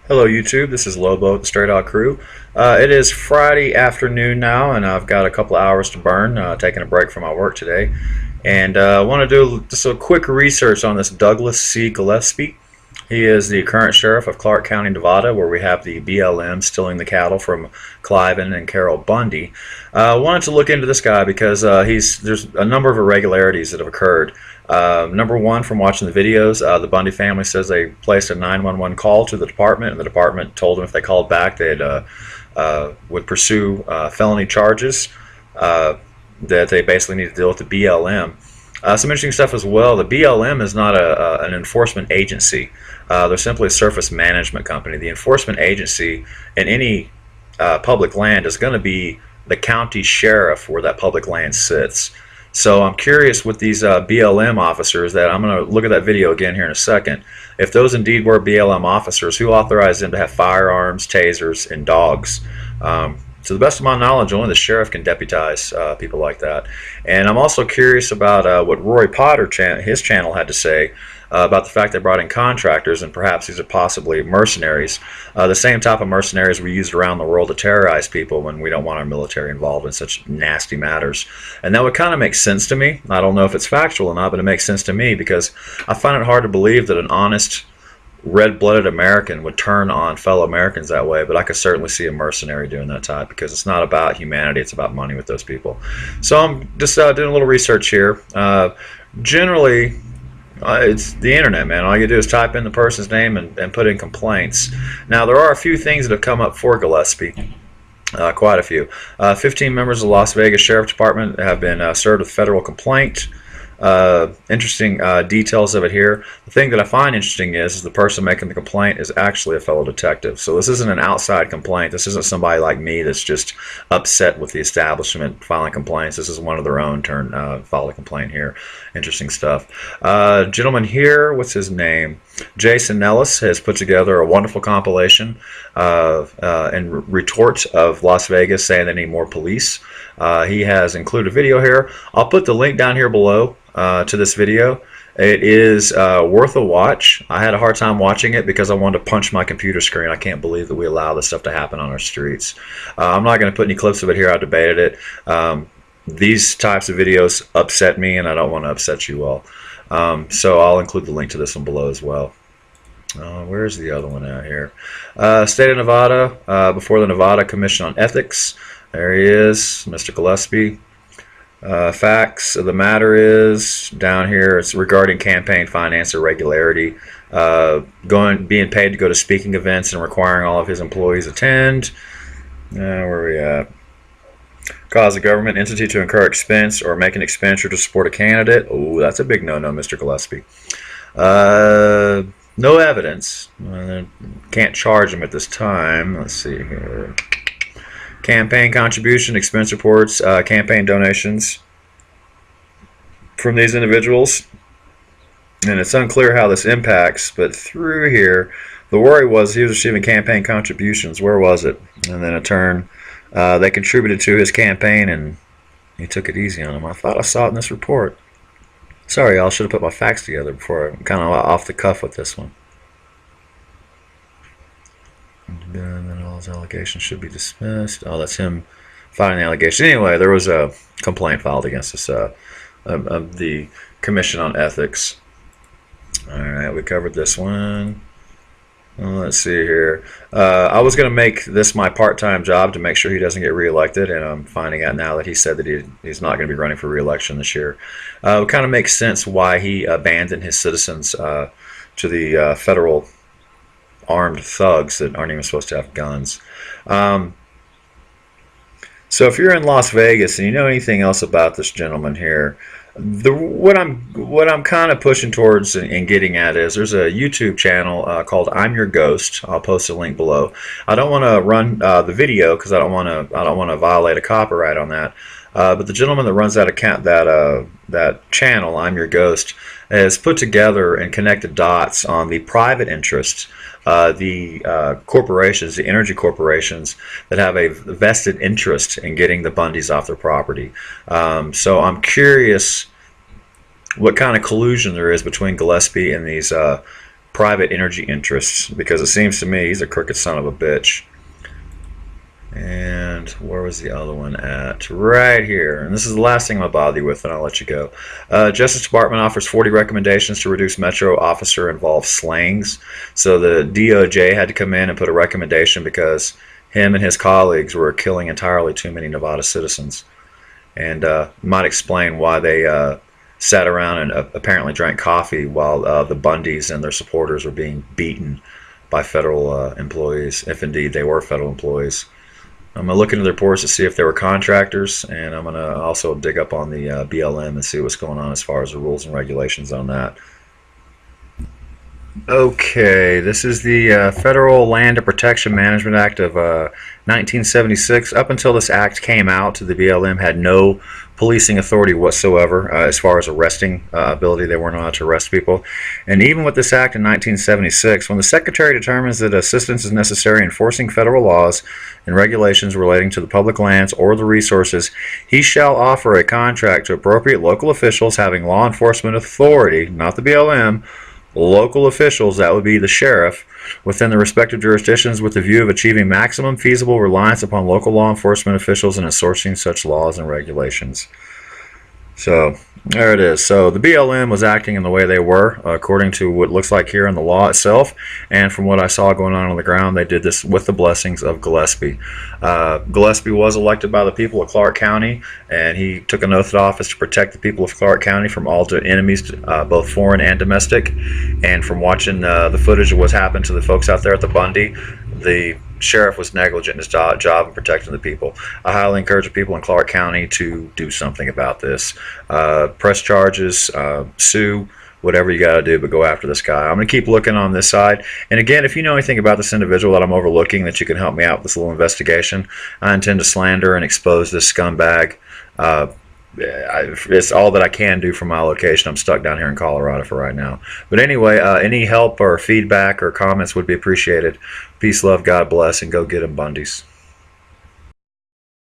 Hello YouTube, this is Lobo at the Straight Out Crew. It is Friday afternoon now, and I've got a couple of hours to burn, taking a break from my work today. And I want to do just a quick research on this Douglas C. Gillespie. He is the current sheriff of Clark County, Nevada, where we have the BLM stealing the cattle from Cliven and Carol Bundy. I wanted to look into this guy because there's a number of irregularities that have occurred. Number one, from watching the videos, the Bundy family says they placed a 911 call to the department, and the department told them if they called back, they would pursue felony charges, that they basically need to deal with the BLM. Some interesting stuff as well. The BLM is not an enforcement agency. They're simply a surface management company. The enforcement agency in any public land is going to be the county sheriff where that public land sits. So I'm curious with these BLM officers, that I'm going to look at that video again here in a second. If those indeed were BLM officers, who authorized them to have firearms, tasers, and dogs? To the best of my knowledge, only the sheriff can deputize people like that. And I'm also curious about what Roy Potter, his channel, had to say about the fact they brought in contractors, and perhaps these are possibly mercenaries, the same type of mercenaries we used around the world to terrorize people when we don't want our military involved in such nasty matters. And that would kind of make sense to me. I don't know if it's factual or not, but it makes sense to me because I find it hard to believe that an honest, red-blooded American would turn on fellow Americans that way, but I could certainly see a mercenary doing that type, because it's not about humanity, it's about money with those people. So I'm just doing a little research here. Generally, it's the internet, man. All you do is type in the person's name and put in complaints. Now, there are a few things that have come up for Gillespie. Quite a few. 15 members of the Las Vegas Sheriff Department have been served with federal complaint. Interesting details of it here. The thing that I find interesting is the person making the complaint is actually a fellow detective. So this isn't an outside complaint. This isn't somebody like me that's just upset with the establishment filing complaints. This is one of their own file a complaint here. Interesting stuff. Gentleman here, what's his name? Jason Nellis has put together a wonderful compilation and retort of Las Vegas saying they need more police. He has included a video here. I'll put the link down here below to this video. It is worth a watch. I had a hard time watching it because I wanted to punch my computer screen. I can't believe that we allow this stuff to happen on our streets. I'm not going to put any clips of it here. I debated it. These types of videos upset me, and I don't want to upset you all. So I'll include the link to this one below as well. Where's the other one out here? State of Nevada, before the Nevada Commission on Ethics. There he is, Mr. Gillespie. Facts of the matter is, down here, it's regarding campaign finance irregularity. Being paid to go to speaking events and requiring all of his employees attend. Where are we at? Cause a government entity to incur expense or make an expenditure to support a candidate. Oh, that's a big no-no, Mr. Gillespie. No evidence. Can't charge him at this time. Let's see here. Campaign contribution, expense reports, campaign donations from these individuals. And it's unclear how this impacts, but through here, the worry was he was receiving campaign contributions. Where was it? And then a turn. They contributed to his campaign, and he took it easy on him. I thought I saw it in this report. Sorry, I should have put my facts together before. I'm kind of off the cuff with this one. And then all his allegations should be dismissed. Oh, that's him filing the allegation. Anyway, there was a complaint filed against us of the Commission on Ethics. All right, we covered this one. Let's see here. I was going to make this my part-time job to make sure he doesn't get reelected, and I'm finding out now that he said that he's not going to be running for reelection this year. It kind of makes sense why he abandoned his citizens to the federal armed thugs that aren't even supposed to have guns. So if you're in Las Vegas and you know anything else about this gentleman here, what I'm kind of pushing towards and getting at is there's a YouTube channel called I'm Your Ghost. I'll post a link below. I don't want to run the video because I don't want to violate a copyright on that. But the gentleman that runs that account, that channel, I'm Your Ghost, has put together and connected dots on the private interests, the corporations, the energy corporations that have a vested interest in getting the Bundys off their property. So I'm curious what kind of collusion there is between Gillespie and these private energy interests, because it seems to me he's a crooked son of a bitch. And where was the other one at? Right here. And this is the last thing I'm going to bother you with, and I'll let you go. Justice Department offers 40 recommendations to reduce Metro officer involved slayings. So the DOJ had to come in and put a recommendation because him and his colleagues were killing entirely too many Nevada citizens. And might explain why they sat around and apparently drank coffee while the Bundys and their supporters were being beaten by federal employees, if indeed they were federal employees. I'm going to look into the reports to see if they were contractors, and I'm going to also dig up on the BLM and see what's going on as far as the rules and regulations on that. Okay, this is the Federal Land Protection Management Act of 1976. Up until this act came out, the BLM had no policing authority whatsoever as far as arresting ability. They weren't allowed to arrest people. And even with this act in 1976, when the Secretary determines that assistance is necessary in enforcing federal laws and regulations relating to the public lands or the resources, he shall offer a contract to appropriate local officials having law enforcement authority, not the BLM, local officials, that would be the sheriff, within the respective jurisdictions with the view of achieving maximum feasible reliance upon local law enforcement officials in enforcing such laws and regulations. So there it is. So the BLM was acting in the way they were, according to what looks like here in the law itself, and from what I saw going on the ground, they did this with the blessings of Gillispie. Gillispie was elected by the people of Clark County, and he took an oath of office to protect the people of Clark County from all enemies, both foreign and domestic. And from watching the footage of what's happened to the folks out there at the Bundy, the sheriff was negligent in his job in protecting the people. I highly encourage the people in Clark County to do something about this. Press charges, sue, whatever you got to do, but go after this guy. I'm going to keep looking on this side. And again, if you know anything about this individual that I'm overlooking that you can help me out with this little investigation, I intend to slander and expose this scumbag. It's all that I can do from my location. I'm stuck down here in Colorado for right now. But anyway, any help or feedback or comments would be appreciated. Peace, love, God bless, and go get them Bundys.